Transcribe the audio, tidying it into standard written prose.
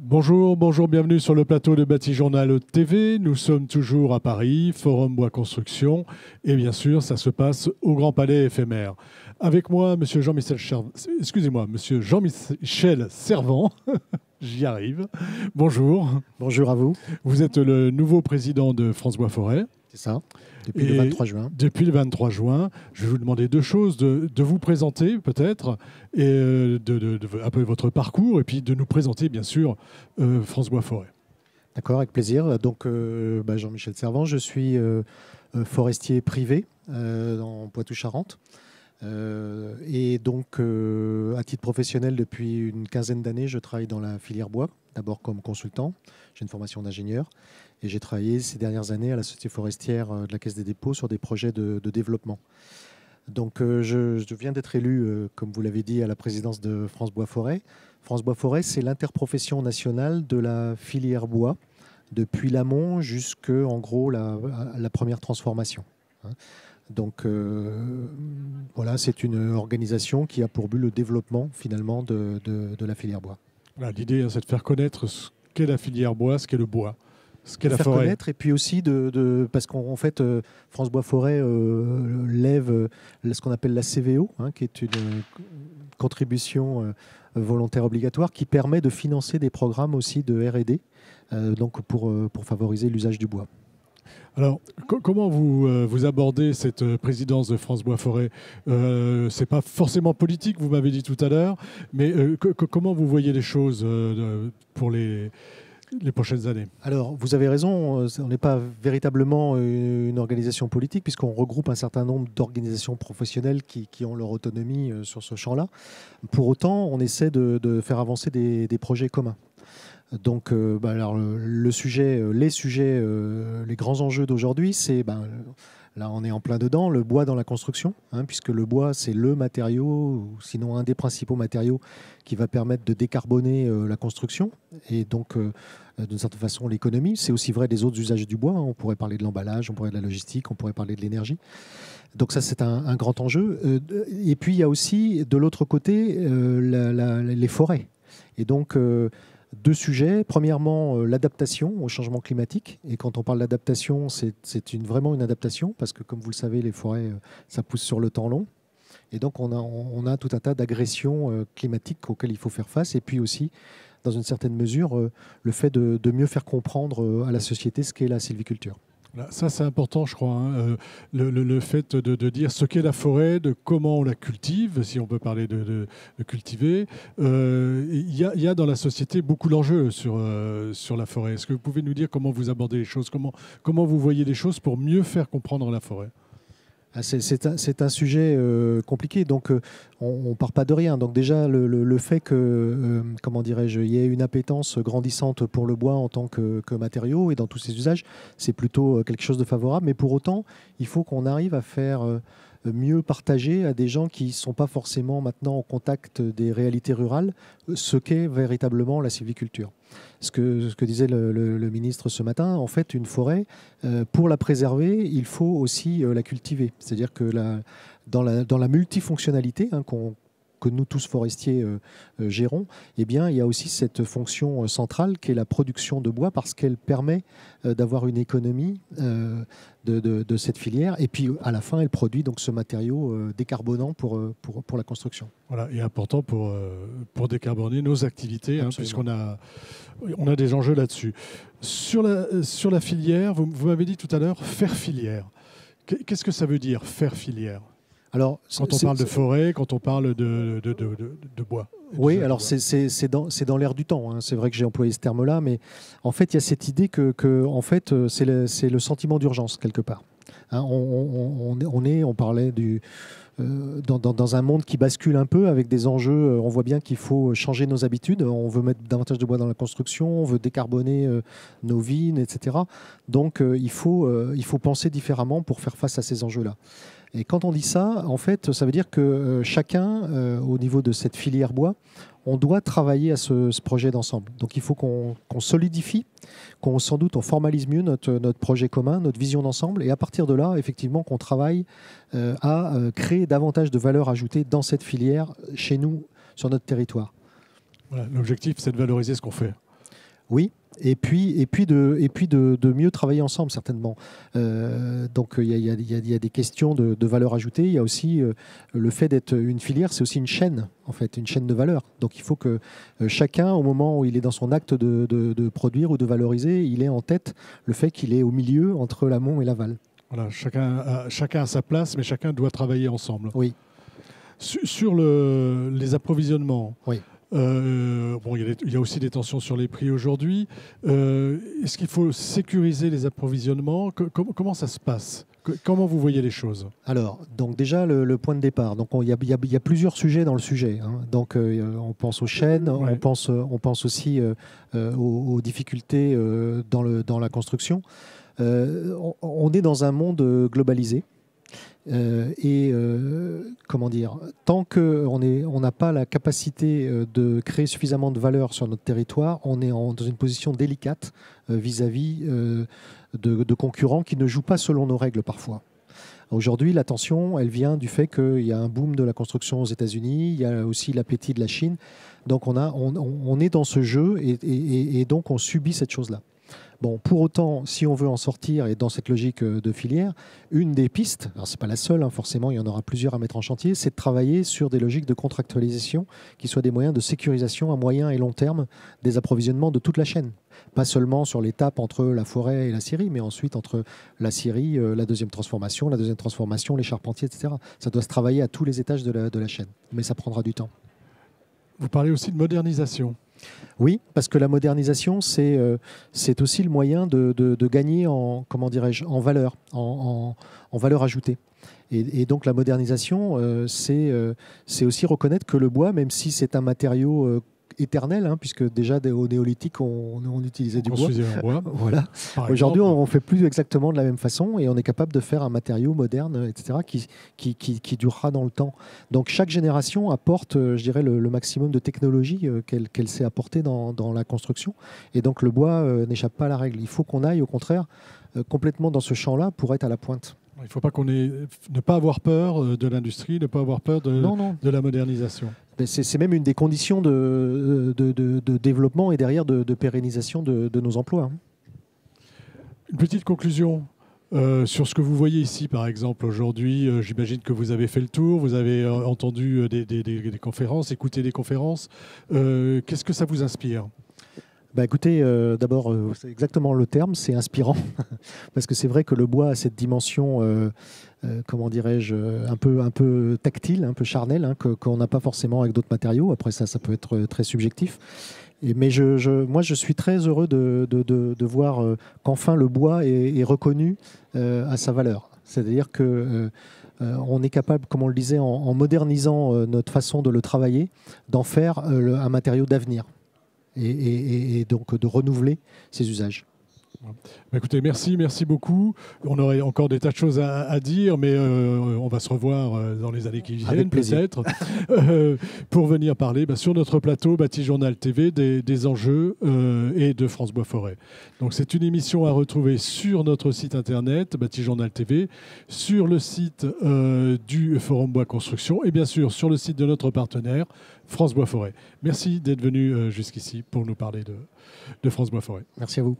Bonjour, bonjour, bienvenue sur le plateau de Bâti-Journal TV. Nous sommes toujours à Paris, Forum Bois Construction, et bien sûr, ça se passe au Grand Palais éphémère. Avec moi, Monsieur Jean-Michel Monsieur Jean-Michel Servan. J'y arrive. Bonjour. Bonjour à vous. Vous êtes le nouveau président de France Bois Forêt. C'est ça, depuis le 23 juin. Depuis le 23 juin, je vais vous demander deux choses, de vous présenter peut-être, et un peu votre parcours, et puis de nous présenter bien sûr France Bois Forêt. D'accord, avec plaisir. Donc Jean-Michel Servan, je suis forestier privé dans Poitou-Charentes. Et donc, à titre professionnel, depuis une quinzaine d'années, je travaille dans la filière bois, d'abord comme consultant. J'ai une formation d'ingénieur et j'ai travaillé ces dernières années à la Société forestière de la Caisse des dépôts sur des projets de développement. Donc, je viens d'être élu, comme vous l'avez dit, à la présidence de France Bois Forêt. France Bois Forêt, c'est l'interprofession nationale de la filière bois, depuis l'amont jusqu'en gros la première transformation. Donc voilà, c'est une organisation qui a pour but le développement finalement de la filière bois. Voilà, l'idée, c'est de faire connaître ce qu'est la filière bois, ce qu'est le bois, ce qu'est la faire forêt. Connaître, et puis aussi parce qu'en fait France Bois Forêt lève ce qu'on appelle la CVO, qui est une contribution volontaire obligatoire qui permet de financer des programmes aussi de R&D, donc pour favoriser l'usage du bois. Alors, comment vous abordez cette présidence de France Bois Forêt ? C'est pas forcément politique, vous m'avez dit tout à l'heure, mais comment vous voyez les choses pour les prochaines années ? Alors, vous avez raison, on n'est pas véritablement une organisation politique puisqu'on regroupe un certain nombre d'organisations professionnelles qui ont leur autonomie sur ce champ-là. Pour autant, on essaie de faire avancer des projets communs. Donc, alors, les grands enjeux d'aujourd'hui, c'est, là on est en plein dedans, le bois dans la construction, puisque le bois c'est le matériau, ou sinon un des principaux matériaux qui va permettre de décarboner la construction et donc d'une certaine façon l'économie. C'est aussi vrai des autres usages du bois, on pourrait parler de l'emballage, on pourrait de la logistique, on pourrait parler de l'énergie. Donc ça c'est un grand enjeu. Et puis il y a aussi de l'autre côté les forêts. Et donc deux sujets. Premièrement, l'adaptation au changement climatique. Et quand on parle d'adaptation, c'est vraiment une adaptation parce que, comme vous le savez, les forêts, ça pousse sur le temps long. Et donc, on a tout un tas d'agressions climatiques auxquelles il faut faire face. Et puis aussi, dans une certaine mesure, le fait de mieux faire comprendre à la société ce qu'est la sylviculture. Ça, c'est important, je crois, le fait de dire ce qu'est la forêt, de comment on la cultive, si on peut parler de cultiver. Il y a dans la société beaucoup d'enjeux sur la forêt. Est-ce que vous pouvez nous dire comment vous abordez les choses, comment vous voyez les choses pour mieux faire comprendre la forêt ? C'est un sujet compliqué, donc on ne part pas de rien. Donc déjà, le fait que, il y ait une appétence grandissante pour le bois en tant que matériau et dans tous ses usages, c'est plutôt quelque chose de favorable. Mais pour autant, il faut qu'on arrive à faire mieux partager à des gens qui ne sont pas forcément maintenant en contact des réalités rurales ce qu'est véritablement la sylviculture. Ce que disait le ministre ce matin, en fait, une forêt, pour la préserver, il faut aussi la cultiver. C'est-à-dire que dans la multifonctionnalité que nous tous forestiers gérons, eh bien, il y a aussi cette fonction centrale qui est la production de bois parce qu'elle permet d'avoir une économie de cette filière. Et puis, à la fin, elle produit donc ce matériau décarbonant pour la construction. Voilà, et important pour décarboner nos activités, puisqu'on a des enjeux là-dessus. Sur la filière, vous m'avez dit tout à l'heure, faire filière. Qu'est-ce que ça veut dire, faire filière ? Alors, quand on parle de forêt, quand on parle de bois. Oui, alors c'est dans l'air du temps. C'est vrai que j'ai employé ce terme-là, mais en fait, il y a cette idée que en fait, c'est le sentiment d'urgence, quelque part. On parlait dans un monde qui bascule un peu avec des enjeux. On voit bien qu'il faut changer nos habitudes. On veut mettre davantage de bois dans la construction, on veut décarboner nos vignes, etc. Donc, il faut penser différemment pour faire face à ces enjeux-là. Et quand on dit ça, en fait, ça veut dire que chacun, au niveau de cette filière bois, on doit travailler à ce projet d'ensemble. Donc il faut qu'on solidifie, sans doute on formalise mieux notre projet commun, notre vision d'ensemble, et à partir de là, effectivement, qu'on travaille à créer davantage de valeur ajoutée dans cette filière, chez nous, sur notre territoire. Voilà, l'objectif, c'est de valoriser ce qu'on fait. Oui, et puis de mieux travailler ensemble, certainement. Donc il y a des questions de valeur ajoutée. Il y a aussi le fait d'être une filière, c'est aussi une chaîne, en fait, une chaîne de valeur. Donc il faut que chacun, au moment où il est dans son acte de produire ou de valoriser, il ait en tête le fait qu'il est au milieu entre l'amont et l'aval. Voilà, chacun a sa place, mais chacun doit travailler ensemble. Oui. Sur les approvisionnements, Oui. bon, il y a aussi des tensions sur les prix aujourd'hui. Est-ce qu'il faut sécuriser les approvisionnements? Comment ça se passe? Comment vous voyez les choses? Alors, donc déjà, le point de départ. Donc, il y a plusieurs sujets dans le sujet, hein. Donc, on pense aux chaînes, Ouais. on pense aussi aux difficultés dans la construction. On est dans un monde globalisé. Comment dire, tant qu'on n'a pas la capacité de créer suffisamment de valeur sur notre territoire, on est dans une position délicate vis-à-vis de concurrents qui ne jouent pas selon nos règles parfois. Aujourd'hui, la tension, elle vient du fait qu'il y a un boom de la construction aux États-Unis, il y a aussi l'appétit de la Chine. Donc on est dans ce jeu et donc on subit cette chose-là. Bon, pour autant, si on veut en sortir et dans cette logique de filière, une des pistes, alors c'est pas la seule, hein, forcément, il y en aura plusieurs à mettre en chantier, c'est de travailler sur des logiques de contractualisation qui soient des moyens de sécurisation à moyen et long terme des approvisionnements de toute la chaîne. Pas seulement sur l'étape entre la forêt et la scierie, mais ensuite entre la scierie, la deuxième transformation, les charpentiers, etc. Ça doit se travailler à tous les étages de la chaîne, mais ça prendra du temps. Vous parlez aussi de modernisation. Oui, parce que la modernisation, c'est aussi le moyen de gagner comment dirais-je, en valeur, en valeur ajoutée. Et donc la modernisation, c'est aussi reconnaître que le bois, même si c'est un matériau éternel, hein, puisque déjà au néolithique, on utilisait du bois. Voilà. Aujourd'hui, on ne fait plus exactement de la même façon et on est capable de faire un matériau moderne, etc., qui durera dans le temps. Donc chaque génération apporte, je dirais, le maximum de technologie qu'elle sait apporter dans la construction. Et donc le bois n'échappe pas à la règle. Il faut qu'on aille, au contraire, complètement dans ce champ-là pour être à la pointe. Il ne faut pas ne pas avoir peur de l'industrie, ne pas avoir peur de la modernisation. C'est même une des conditions de développement et derrière de pérennisation de nos emplois. Une petite conclusion sur ce que vous voyez ici, par exemple, aujourd'hui. J'imagine que vous avez fait le tour, vous avez entendu des conférences, écouté des conférences. Qu'est-ce que ça vous inspire ? Écoutez, d'abord, c'est exactement le terme, c'est inspirant, parce que c'est vrai que le bois a cette dimension, comment dirais-je, un peu tactile, un peu charnelle, hein, qu'on n'a pas forcément avec d'autres matériaux. Après ça peut être très subjectif. Mais moi, je suis très heureux de voir qu'enfin le bois est reconnu à sa valeur. C'est-à-dire que on est capable, comme on le disait, en modernisant notre façon de le travailler, d'en faire un matériau d'avenir. Et donc de renouveler ses usages. Écoutez, merci beaucoup. On aurait encore des tas de choses à dire, mais on va se revoir dans les années qui viennent, peut-être, pour venir parler sur notre plateau Bâti Journal TV des enjeux et de France Bois Forêt. Donc c'est une émission à retrouver sur notre site internet Bâti Journal TV, sur le site du Forum Bois Construction et bien sûr sur le site de notre partenaire France Bois Forêt. Merci d'être venu jusqu'ici pour nous parler de France Bois Forêt. Merci à vous.